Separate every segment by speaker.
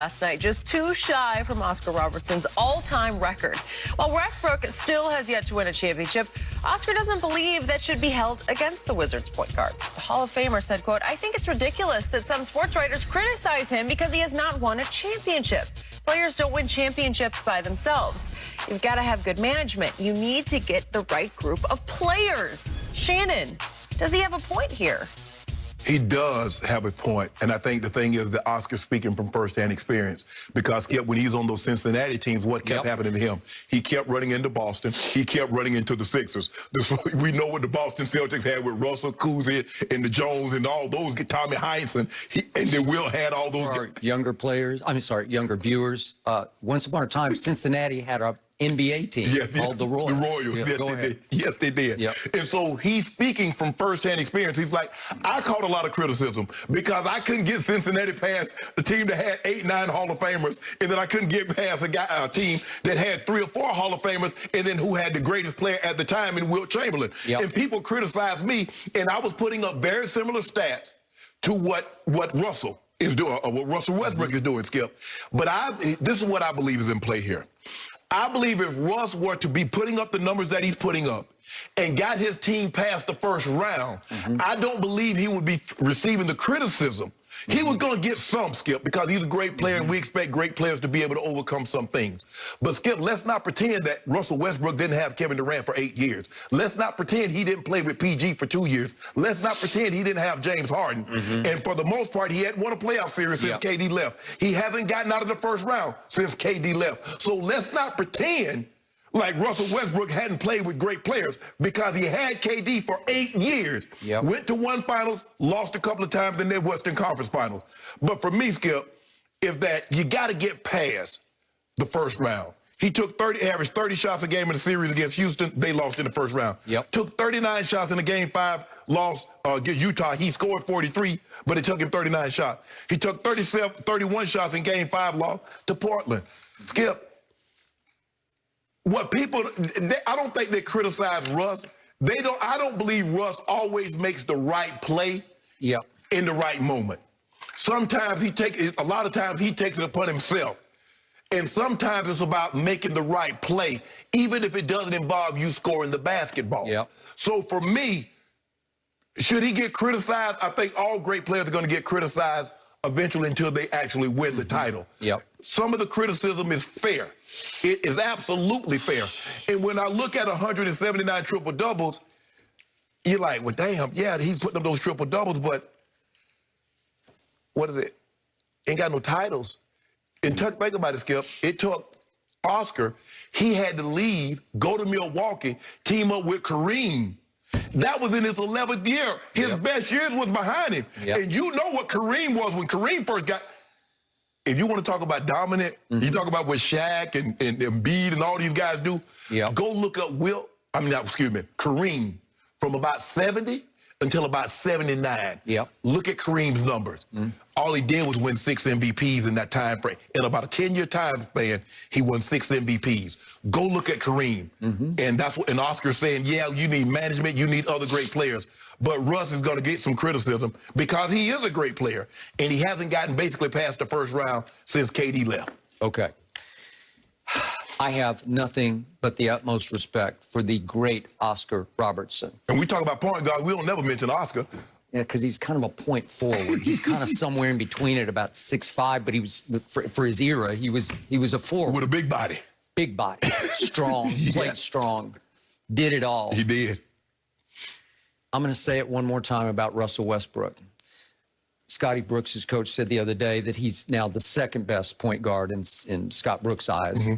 Speaker 1: Last night, just too shy from Oscar Robertson's all-time record. While Westbrook still has yet to win a championship, Oscar doesn't believe that should be held against the Wizards point guard. The Hall of Famer said, quote, "I think it's ridiculous that some sports writers criticize him because he has not won a championship. Players don't win championships by themselves. You've got to have good management. You need to get the right group of players." Shannon, does he have a point here?
Speaker 2: He does have a point, and I think the thing is that Oscar's speaking from firsthand experience, because when he's on those Cincinnati teams, what kept happening to him? He kept running into Boston. He kept running into the Sixers. We know what the Boston Celtics had with Russell, Cousy, and the Jones, and all those, Tommy Heinsohn, and then Will had all those.
Speaker 3: For our younger players, younger viewers, once upon a time, Cincinnati had a NBA team called the Royals.
Speaker 2: The Royals, yes, they did. Yep. And so he's speaking from firsthand experience. He's like, I caught a lot of criticism because I couldn't get Cincinnati past the team that had 8, 9 Hall of Famers, and then I couldn't get past a team that had 3 or 4 Hall of Famers, and then who had the greatest player at the time in Wilt Chamberlain. Yep. And people criticized me, and I was putting up very similar stats to what Russell is doing, or what Russell Westbrook is doing, Skip. But this is what I believe is in play here. I believe if Russ were to be putting up the numbers that he's putting up and got his team past the first round, I don't believe he would be receiving the criticism. He was going to get some, Skip, because he's a great player, and we expect great players to be able to overcome some things. But, Skip, let's not pretend that Russell Westbrook didn't have Kevin Durant for 8 years. Let's not pretend he didn't play with PG for 2 years. Let's not pretend he didn't have James Harden. And for the most part, he hadn't won a playoff series since KD left. He hasn't gotten out of the first round since KD left. So let's not pretend like Russell Westbrook hadn't played with great players, because he had KD for 8 years. Went to 1 finals, lost a couple of times in their Western Conference finals. But for me, Skip, you got to get past the first round. He took averaged 30 shots a game in the series against Houston. They lost in the first round. Took 39 shots in the game 5, lost against Utah. He scored 43, but it took him 39 shots. He took 31 shots in game 5, lost to Portland. Skip, I don't think they criticize Russ. I don't believe Russ always makes the right play in the right moment. Sometimes a lot of times he takes it upon himself. And sometimes it's about making the right play, even if it doesn't involve you scoring the basketball. So for me, should he get criticized? I think all great players are going to get criticized eventually until they actually win the title. Some of the criticism is fair. It is absolutely fair. And when I look at 179 triple-doubles, you're like, well, damn, yeah, he's putting up those triple-doubles, but what is it? Ain't got no titles. And think about it, Skip. It took Oscar. He had to leave, go to Milwaukee, team up with Kareem. That was in his 11th year. His best years was behind him. And you know what Kareem was when Kareem first got. If you want to talk about dominant, you talk about what Shaq and Embiid and all these guys do, go look up Kareem from about 70 until about 79. Look at Kareem's numbers. All he did was win 6 MVPs in that time frame. In about a 10-year time span, he won 6 MVPs. Go look at Kareem. And that's what, and Oscar's saying, yeah, you need management, you need other great players. But Russ is going to get some criticism because he is a great player, and he hasn't gotten basically past the first round since KD left.
Speaker 3: Okay. I have nothing but the utmost respect for the great Oscar Robertson.
Speaker 2: And we talk about point guard, we don't never mention Oscar.
Speaker 3: Yeah, because he's kind of a point forward. He's kind of somewhere in between at about 6'5", but he was, for his era, he was a forward.
Speaker 2: With a big body.
Speaker 3: Big body. Strong. Played strong. Did it all.
Speaker 2: He did.
Speaker 3: I'm going to say it one more time about Russell Westbrook. Scotty Brooks, his coach, said the other day that he's now the second best point guard in Scott Brooks' eyes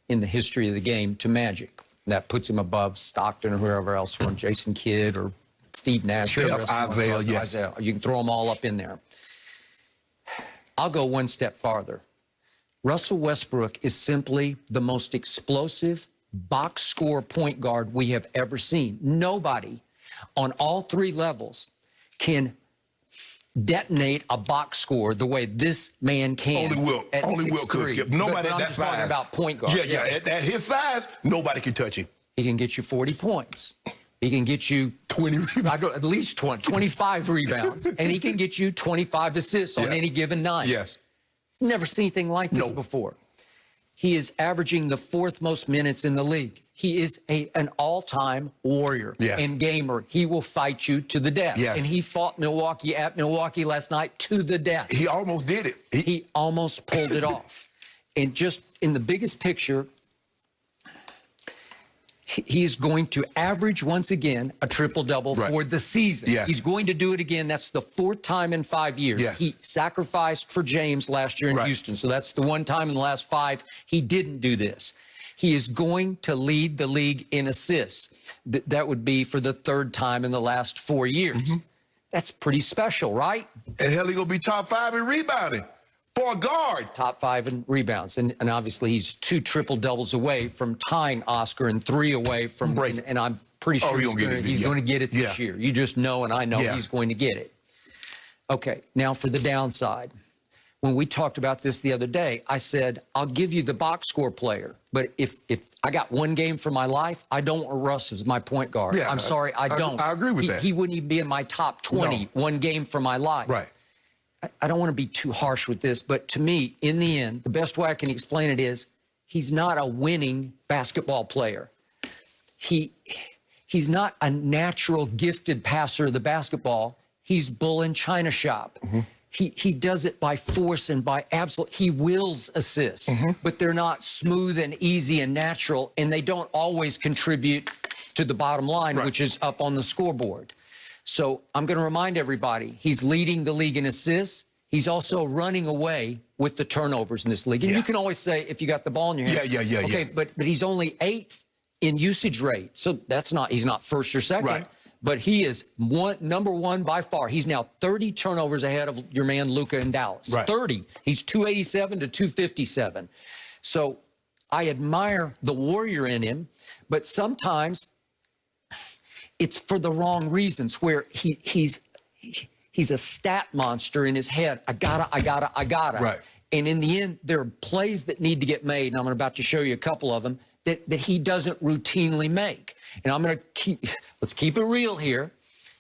Speaker 3: in the history of the game to Magic. And that puts him above Stockton or whoever else, or Jason Kidd or Steve Nash. Isaiah. You can throw them all up in there. I'll go one step farther. Russell Westbrook is simply the most explosive box score point guard we have ever seen. Nobody on all 3 levels can detonate a box score the way this man can.
Speaker 2: Only Will could, Skip. Nobody at that size.
Speaker 3: I'm talking about point guard.
Speaker 2: At his size, nobody can touch him.
Speaker 3: He can get you 40 points. He can get you
Speaker 2: 20 rebounds.
Speaker 3: At least 20, 25 rebounds. And he can get you 25 assists on any given night. Never seen anything like this before. He is averaging the 4th most minutes in the league. He is an all-time warrior and gamer. He will fight you to the death.
Speaker 2: Yes.
Speaker 3: And he fought Milwaukee at Milwaukee last night to the death.
Speaker 2: He almost did it.
Speaker 3: He almost pulled it off. And just in the biggest picture, he's going to average once again a triple-double for the season.
Speaker 2: Yes.
Speaker 3: He's going to do it again. That's the 4th time in 5 years.
Speaker 2: Yes.
Speaker 3: He sacrificed for James last year in Houston. So that's the one time in the last 5 he didn't do this. He is going to lead the league in assists. That would be for the 3rd time in the last 4 years. That's pretty special, right?
Speaker 2: And hell, he's going to be top 5 in rebounding for a guard.
Speaker 3: Top 5 in rebounds. And obviously he's 2 triple-doubles away from tying Oscar and 3 away from breaking. And I'm pretty sure he's going to get it this year. You just know, and I know he's going to get it. Okay, now for the downside. When we talked about this the other day, I said, I'll give you the box score player. But if I got one game for my life, I don't want Russ as my point guard.
Speaker 2: Yeah,
Speaker 3: I'm sorry, I don't.
Speaker 2: I agree with that.
Speaker 3: He wouldn't even be in my top 20 one game for my life.
Speaker 2: Right.
Speaker 3: I don't want to be too harsh with this, but to me, in the end, the best way I can explain it is he's not a winning basketball player. He's not a natural gifted passer of the basketball. He's bull in China shop. He does it by force and by absolute. He wills assists, but they're not smooth and easy and natural, and they don't always contribute to the bottom line, which is up on the scoreboard. So I'm going to remind everybody, he's leading the league in assists. He's also running away with the turnovers in this league. And you can always say, if you got the ball in your hands. Okay, but he's only 8th in usage rate. So that's not, he's not first or second. But he is number 1 by far. He's now 30 turnovers ahead of your man Luka in Dallas. 30. He's 287 to 257. So I admire the warrior in him, but sometimes it's for the wrong reasons, where he's a stat monster in his head. I gotta. And in the end, there are plays that need to get made, and I'm about to show you a couple of them, that he doesn't routinely make. And I'm going to let's keep it real here.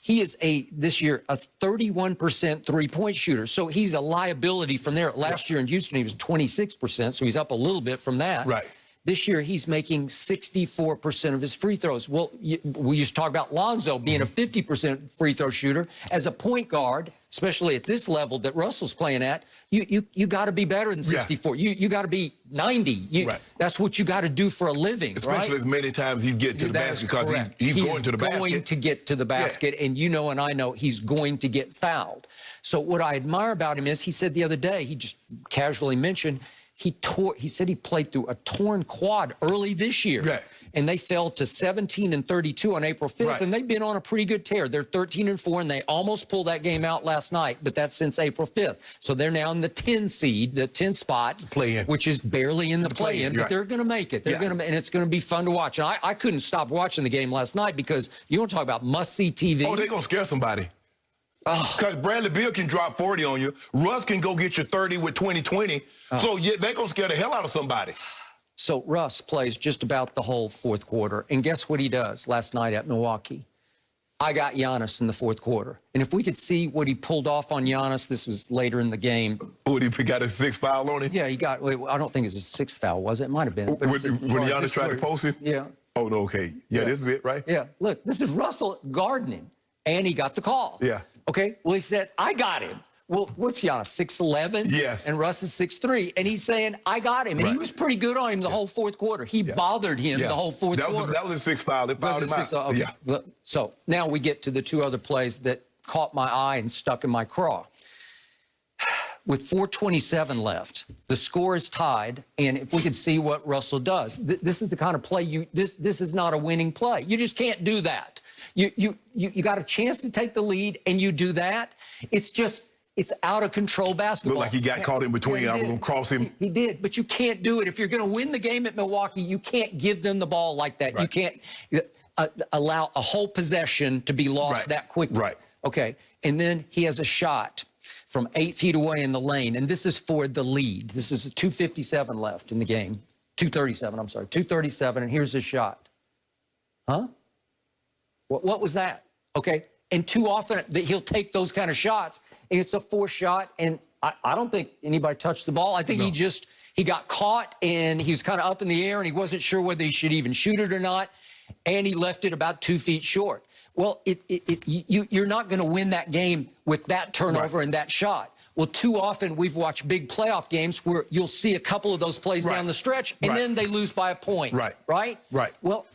Speaker 3: He is this year a 31% three-point shooter. So he's a liability from there. Last year in Houston, he was 26%, so he's up a little bit from that. This year, he's making 64% of his free throws. Well, we used to talk about Lonzo being a 50% free throw shooter. As a point guard, especially at this level that Russell's playing at, you got to be better than 64. You got to be 90. That's what you got to do for a living,
Speaker 2: Especially as many times he's getting to the basket, because he's going to the basket.
Speaker 3: He's going to get to the basket, and you know and I know he's going to get fouled. So what I admire about him is, he said the other day, he just casually mentioned, he said he played through a torn quad early this year. And they fell to 17 and 32 on April 5th, and they've been on a pretty good tear. They're 13 and 4, and they almost pulled that game out last night, but that's since April 5th. So they're now in the 10 seed, the 10 spot, which is barely in the play-in, but they're going to make it. They're going to, and it's going to be fun to watch. And I couldn't stop watching the game last night, because you want to talk about must-see TV.
Speaker 2: Oh, they're going to scare somebody. Because Bradley Beal can drop 40 on you. Russ can go get you 30 with 20-20. So they're going to scare the hell out of somebody.
Speaker 3: So Russ plays just about the whole 4th quarter. And guess what he does last night at Milwaukee? I got Giannis in the 4th quarter. And if we could see what he pulled off on Giannis, this was later in the game.
Speaker 2: Oh, he got a 6th foul on him?
Speaker 3: Yeah, he got, I don't think it was his 6th foul, was it? It might have been.
Speaker 2: When Giannis tried to post him?
Speaker 3: Yeah.
Speaker 2: Oh, no, okay. Yeah, this is it, right?
Speaker 3: Yeah, look, this is Russell guarding him. And he got the call. Okay, well, he said, I got him. Well, what's Giannis, 6'11"?
Speaker 2: Yes.
Speaker 3: And Russ is 6'3". And he's saying, I got him. And he was pretty good on him the whole 4th quarter. He bothered him the whole 4th quarter.
Speaker 2: That was a 6th foul. They fouled him out.
Speaker 3: So now we get to the 2 other plays that caught my eye and stuck in my craw. With 4:27 left, the score is tied, and if we could see what Russell does, this is the kind of play this is not a winning play. You just can't do that. You got a chance to take the lead, and you do that. It's out of control basketball.
Speaker 2: Looked like he got caught in between. I was going to cross him.
Speaker 3: He did, but you can't do it. If you're going to win the game at Milwaukee, you can't give them the ball like that. You can't allow a whole possession to be lost that quickly. Okay, and then he has a shot from 8 feet away in the lane, and this is for the lead. This is 2:57 left in the game. 2:37, I'm sorry. 2:37, and here's his shot. Huh? What was that? Okay, and too often he'll take those kind of shots, and it's a forced shot, and I don't think anybody touched the ball. I think he got caught, and he was kind of up in the air, and he wasn't sure whether he should even shoot it or not, and he left it about 2 feet short. Well, you're not going to win that game with that turnover and that shot. Well, too often we've watched big playoff games where you'll see a couple of those plays down the stretch, and then they lose by a point. Right. Well,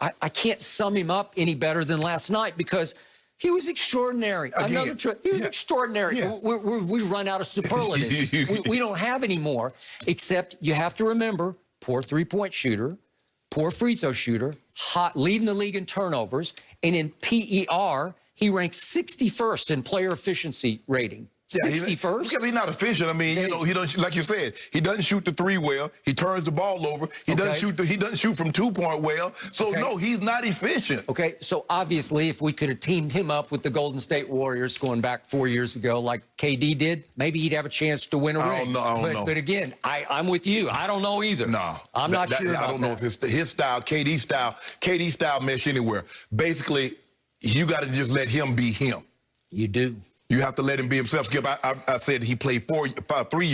Speaker 3: I can't sum him up any better than last night because he was extraordinary. He was extraordinary.
Speaker 2: Yes.
Speaker 3: We run out of superlatives. we don't have any more, except you have to remember, poor three-point shooter, poor free throw shooter, leading the league in turnovers, and in PER, he ranks 61st in player efficiency rating. 61st?
Speaker 2: Because he's not efficient. I mean, he doesn't, like you said, he doesn't shoot the three well. He turns the ball over. He doesn't shoot from 2-point well. So no, he's not efficient.
Speaker 3: Okay, so obviously, if we could have teamed him up with the Golden State Warriors going back 4 years ago, like KD did, maybe he'd have a chance to win a ring.
Speaker 2: I don't know.
Speaker 3: But again, I'm with you. I don't know either.
Speaker 2: No,
Speaker 3: I'm not sure.
Speaker 2: I don't know if his style, KD style mesh anywhere. Basically, you got to just let him be him.
Speaker 3: You do.
Speaker 2: You have to let him be himself. Skip, I said he played 3 years.